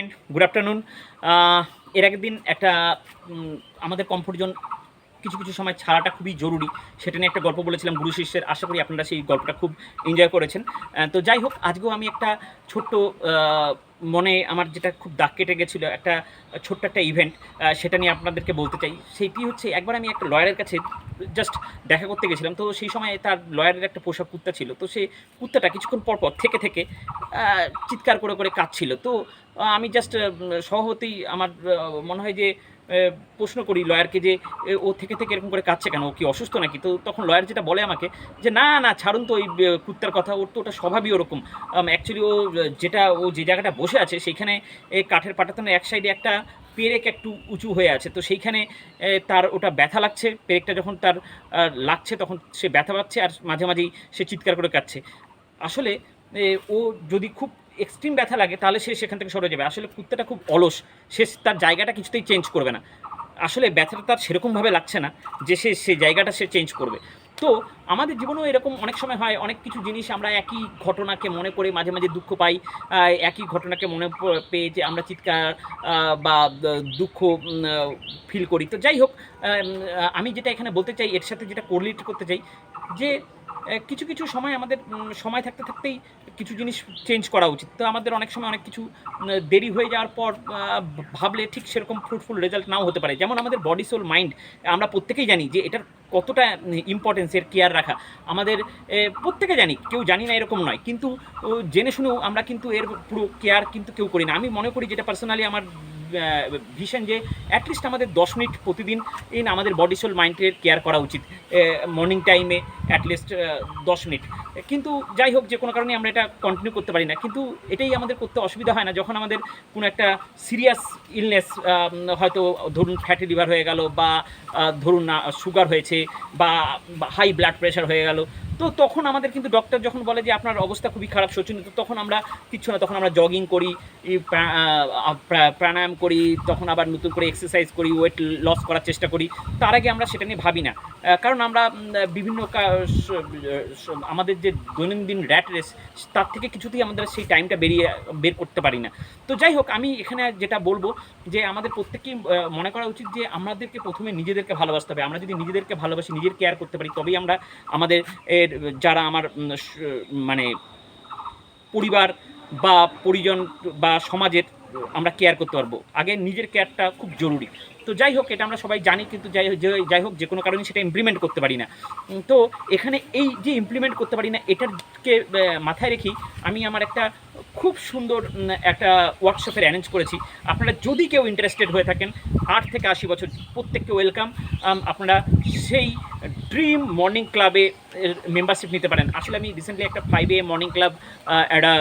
Friend, good afternoon. এর আগের দিন একটা আমাদের কমফোর্ট জোন কিছু কিছু সময় ছাড়াটা খুবই জরুরি, সেটা নিয়ে একটা গল্প বলেছিলাম গুরু শিষ্যের। আশা করি আপনারা সেই গল্পটা খুব এনজয় করেছেন। তো যাই হোক, আজকেও আমি একটা ছোট্ট মনে আমার যেটা খুব দাগ কেটে গেছিলো, একটা ছোট্ট একটা ইভেন্ট, সেটা নিয়ে আপনাদেরকে বলতে চাই। সেইটি হচ্ছে, একবার আমি একটা লয়ারের কাছে জাস্ট দেখা করতে গেছিলাম। তো সেই সময় তার লয়ারের একটা পোষা কুত্তা ছিল। তো সেই কুত্তাটা কিছুক্ষণ পর পর থেকে থেকে চিৎকার করে করে কাঁদছিল। তো আমি জাস্ট স্বভাবতই আমার মনে হয় যে প্রশ্ন করি লয়ারকে যে ও থেকে থেকে এরকম করে কাঁদছে কেন, ও কি অসুস্থ নাকি? তো তখন লয়ার যেটা বলে আমাকে যে না না, ছাড়ুন তো ওই কুত্তার কথা, ওর তো ওটা স্বভাবই ওরকম। অ্যাকচুয়ালি ও যে জায়গাটা বসে আছে সেইখানে কাঠের পাটাতনের এক সাইডে একটা পেরেক একটু উঁচু হয়ে আছে। তো সেইখানে তার ওটা ব্যথা লাগছে, পেরেকটা যখন তার লাগছে তখন সে ব্যথা পাচ্ছে, আর মাঝে মাঝেই সে চিৎকার করে কাঁদছে। আসলে ও যদি খুব এক্সট্রিম ব্যথা লাগে তাহলে সে সেখান থেকে সরে যাবে। আসলে কুত্তাটা খুব অলস, সে তার জায়গাটা কিছুতেই চেঞ্জ করবে না। আসলে ব্যথাটা তার সেরকমভাবে লাগছে না যে সে জায়গাটা সে চেঞ্জ করবে। তো আমাদের জীবনেও এরকম অনেক সময় হয়, অনেক কিছু জিনিস আমরা একই ঘটনাকে মনে করে মাঝে মাঝে দুঃখ পাই। একই ঘটনাকে মনে পেয়ে যে আমরা চিৎকার বা দুঃখ ফিল করি। তো যাই হোক, আমি যেটা এখানে বলতে চাই, এর সাথে যেটা কোরিলেট করতে চাই, যে কিছু কিছু সময় আমাদের সময় থাকতে থাকতেই কিছু জিনিস চেঞ্জ করা উচিত। তো আমাদের অনেক সময় অনেক কিছু দেরি হয়ে যাওয়ার পর ভাবলে ঠিক সেরকম ফ্রুটফুল রেজাল্ট নাও হতে পারে। যেমন আমাদের বডি সোল মাইন্ড, আমরা প্রত্যেকেই জানি যে এটার কতটা ইম্পর্টেন্স, এর কেয়ার রাখা। আমাদের প্রত্যেকে জানি, কেউ জানি না এরকম নয়, কিন্তু জেনে শুনেও আমরা কিন্তু এর পুরো কেয়ার কিন্তু কেউ করি না। আমি মনে করি, যেটা পার্সোনালি আমার ভিশন, যে অ্যাটলিস্ট আমাদের 10 মিনিট প্রতিদিন আমাদের বডি সোল মাইন্ডের কেয়ার করা উচিত, মর্নিং টাইমে অ্যাটলিস্ট 10 মিনিট। কিন্তু যাই হোক, যে কোনো কারণে আমরা এটা কন্টিনিউ করতে পারি না। কিন্তু এটাই আমাদের করতে অসুবিধা হয় না যখন আমাদের কোনো একটা সিরিয়াস ইলনেস, হয়তো ধরুন ফ্যাটি লিভার হয়ে গেল, বা ধরুন সুগার হয়েছে, বা হাই ব্লাড প্রেশার হয়ে গেল। তো তখন আমাদের কিন্তু ডক্টর যখন বলে যে আপনার অবস্থা খুবই খারাপ, শোচনীয়, তো তখন আমরা কিচ্ছু না, তখন আমরা জগিং করি, প্রাণায়াম করি, তখন আবার নতুন করে এক্সারসাইজ করি, ওয়েট লস করার চেষ্টা করি। তার আগে আমরা সেটা নিয়ে ভাবি না, কারণ আমরা বিভিন্ন আমাদের যে দৈনন্দিন র্যাট রেস, তার থেকে কিছুতেই আমাদের সেই টাইমটা বের করতে পারি না। তো যাই হোক, আমি এখানে যেটা বলবো, যে আমাদের প্রত্যেককেই মনে করা উচিত যে আমাদেরকে প্রথমে নিজেদেরকে ভালোবাসতে হবে। আমরা যদি নিজেদেরকে ভালোবাসি, নিজের কেয়ার করতে পারি, তবেই আমরা আমাদের যারা আমার মানে পরিবার বা পরিজন বা সমাজের আমরা কেয়ার করতে পারবো। আগে নিজের কেয়ারটা খুব জরুরি। তো যাই হোক, এটা আমরা সবাই জানি, কিন্তু যাই হোক, যে কোনো কারণে সেটা ইমপ্লিমেন্ট করতে পারি না। তো এখানে এই যে ইমপ্লিমেন্ট করতে পারি না, এটাকে মাথায় রেখেই আমি আমার একটা খুব সুন্দর একটা ওয়ার্কশপের অ্যারেঞ্জ করেছি। আপনারা যদি কেউ ইন্টারেস্টেড হয়ে থাকেন, 8 থেকে 80 বছর প্রত্যেককে ওয়েলকাম। আপনারা সেই ড্রিম মর্নিং ক্লাবে মেম্বারশিপ নিতে পারেন। আসলে আমি রিসেন্টলি একটা 5 AM মর্নিং ক্লাব একটা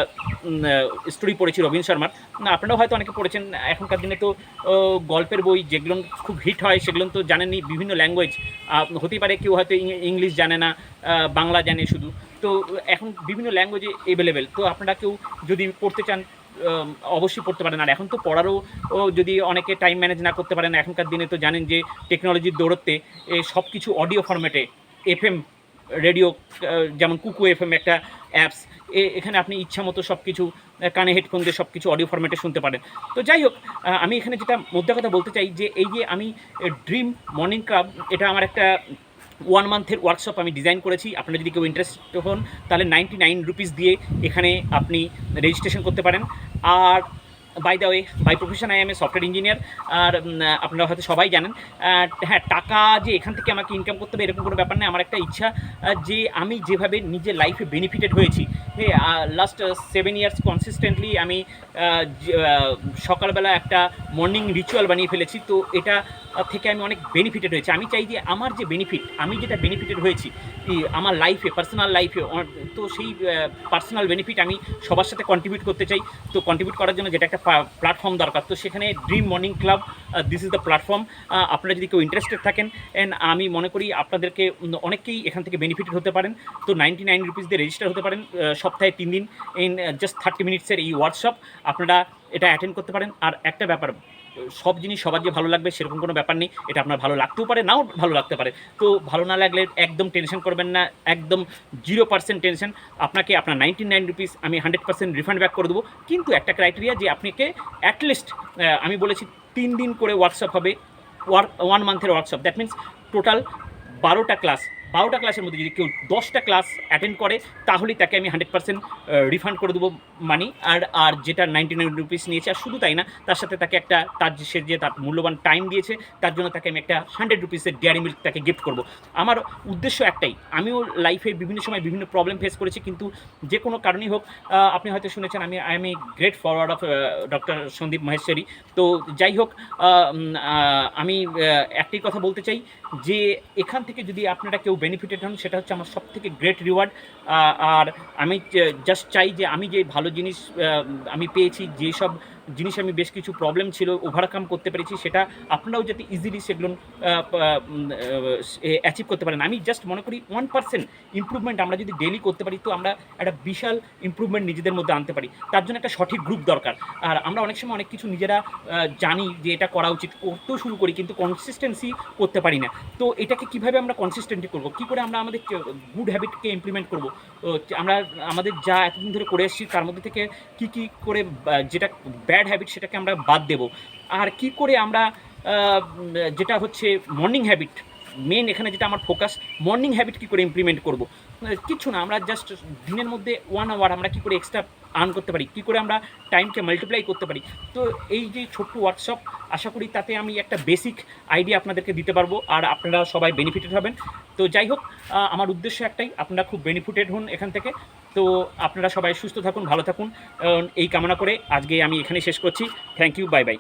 স্টোরি পড়েছি রবীন শর্মার। আপনারাও হয়তো অনেকে পড়েছেন। এখনকার দিনে তো গল্পের বই যেগুলো খুব হিট হয় সেগুলো তো জানেনই, বিভিন্ন ল্যাঙ্গুয়েজ হতেই পারে, কেউ হয়তো ইংলিশ জানে না, বাংলা জানে শুধু। তো এখন বিভিন্ন ল্যাঙ্গুয়েজে এভেলেবেল। তো আপনারা কেউ যদি পড়তে চান, অবশ্যই পড়তে পারেন। আর এখন তো পড়ারও যদি অনেকে টাইম ম্যানেজ না করতে পারেন, এখনকার দিনে তো জানেন যে টেকনোলজির দৌড়তে সব কিছু অডিও ফরম্যাটে, FM রেডিও, যেমন কুকু FM একটা অ্যাপস, এখানে আপনি ইচ্ছা মতো সব কিছু কানে হেডফোন দিয়ে সব কিছু অডিও ফরম্যাটে শুনতে পারেন। তো যাই হোক, আমি এখানে যেটা মধ্যে কথা বলতে চাই, যে এই যে আমি ড্রিম মর্নিং ক্লাব, এটা আমার একটা 1 মান্থের ওয়ার্কশপ আমি ডিজাইন করেছি। আপনারা যদি কেউ ইন্টারেস্টেড হন, তাহলে 99 রুপিস দিয়ে এখানে আপনি রেজিস্ট্রেশন করতে পারেন। আর by the way, by profession I am a software engineer. আর আপনারা হয়তো সবাই জানেন, হ্যাঁ, টাকা যে এখান থেকে আমাকে ইনকাম করতে হবে এরকম কোনো ব্যাপার নেই। আমার একটা ইচ্ছা, যে আমি যেভাবে নিজের লাইফে বেনিফিটেড হয়েছি, লাস্ট 7 ইয়ার্স কনসিস্টেন্টলি আমি সকালবেলা একটা মর্নিং রিচুয়াল বানিয়ে ফেলেছি। তো এটা থেকে আমি অনেক বেনিফিটেড হয়েছি। আমি চাই যে আমার যে বেনিফিট, আমি যেটা বেনিফিটেড হয়েছি আমার লাইফে, পার্সোনাল লাইফে, তো সেই পার্সোনাল বেনিফিট আমি সবার সাথে কন্ট্রিবিউট করতে চাই। তো কন্ট্রিবিউট করার জন্য যেটা একটা প্ল্যাটফর্ম দরকার, তো সেখানে dream morning club, this is the platform. আপনারা যদি কেউ ইন্টারেস্টেড থাকেন, অ্যান্ড আমি মনে করি আপনাদেরকে অনেকেই এখান থেকে বেনিফিটেড হতে পারেন। তো 99 রুপিস দিয়ে রেজিস্টার হতে পারেন, সপ্তাহে 3 দিন, ইন জাস্ট 30 মিনিটসের এই ওয়ার্কশপ আপনারা এটা অ্যাটেন্ড করতে পারেন। আর একটা ব্যাপার, সব জিনিস সবার যে ভালো লাগবে সেরকম কোনো ব্যাপার নেই, এটা আপনার ভালো লাগতেও পারে, নাও ভালো লাগতে পারে। তো ভালো না লাগলে একদম টেনশন করবেন না, একদম 0% টেনশন। আপনাকে আপনার 99 রুপিস আমি 100% রিফান্ড ব্যাক করে দেবো, কিন্তু একটা ক্রাইটেরিয়া যে আপনাকে অ্যাটলিস্ট আমি বলেছি 3 দিন করে ওয়ার্কশপ হবে, 1 মান্থের ওয়ার্কশপ, দ্যাট মিনস টোটাল 12টা ক্লাস। 12টা ক্লাসের মধ্যে যদি কেউ 10টা ক্লাস অ্যাটেন্ড করে তাহলেই তাকে আমি 100% রিফান্ড করে দেবো মানি। আর যেটা 99 রুপিস নিয়েছে, আর শুধু তাই না, তার সাথে তাকে একটা সে যে তার মূল্যবান টাইম দিয়েছে তার জন্য তাকে আমি একটা 100 রুপিসের ডেয়ারি মিল্ক তাকে গিফট করবো। আমার উদ্দেশ্য একটাই, আমিও লাইফে বিভিন্ন সময় বিভিন্ন প্রবলেম ফেস করেছি, কিন্তু যে কোনো কারণেই হোক, আপনি হয়তো শুনেছেন I am a great forward of doctor Sandeep Maheshwari. তো যাই হোক, আমি একটাই কথা বলতে চাই যে এখান থেকে যদি আপনারা কেউ বেনিফিটেড হন সেটা হচ্ছে আমার সবথেকে গ্রেট রিওয়ার্ড। আর আমি জাস্ট চাই যে আমি যে ভালো জিনিস আমি পেয়েছি, যেসব জিনিস আমি বেশ কিছু প্রবলেম ছিল ওভারকাম করতে পেরেছি, সেটা আপনারাও যাতে ইজিলি সেগুলো অ্যাচিভ করতে পারেন। আমি জাস্ট মনে করি 1% ইমপ্রুভমেন্ট আমরা যদি ডেলি করতে পারি তো আমরা একটা বিশাল ইমপ্রুভমেন্ট নিজেদের মধ্যে আনতে পারি। তার জন্য একটা সঠিক গ্রুপ দরকার। আর আমরা অনেক সময় অনেক কিছু নিজেরা জানি যে এটা করা উচিত, করতেও শুরু করি, কিন্তু কনসিস্টেন্সি করতে পারি না। তো এটাকে কীভাবে আমরা কনসিস্টেন্টলি করবো, কী করে আমরা আমাদের গুড হ্যাবিটকে ইমপ্লিমেন্ট করবো, আমরা আমাদের যা এতদিন ধরে করে এসেছি তার মধ্যে থেকে কী করে যেটা ব্যাড হ্যাবিট সেটাকে আমরা বাদ দেব, আর কি করে আমরা যেটা হচ্ছে মর্নিং হ্যাবিট, মেন এখানে যেটা আমার ফোকাস, মর্নিং হ্যাবিট কী করে ইমপ্লিমেন্ট করব। কিছু না, আমরা জাস্ট দিনের মধ্যে 1 আওয়ার আমরা কী করে এক্সট্রা আর্ন করতে পারি, কী করে আমরা টাইমকে মাল্টিপ্লাই করতে পারি। তো এই যে ছোট্ট ওয়ার্কশপ, আশা করি তাতে আমি একটা বেসিক আইডিয়া আপনাদেরকে দিতে পারবো আর আপনারা সবাই বেনিফিটেড হবেন। তো যাই হোক, আমার উদ্দেশ্য একটাই, আপনারা খুব বেনিফিটেড হন এখান থেকে। তো আপনারা সবাই সুস্থ থাকুন, ভালো থাকুন, এই কামনা করে আজকে আমি এখানে শেষ করছি। Thank you, bye by.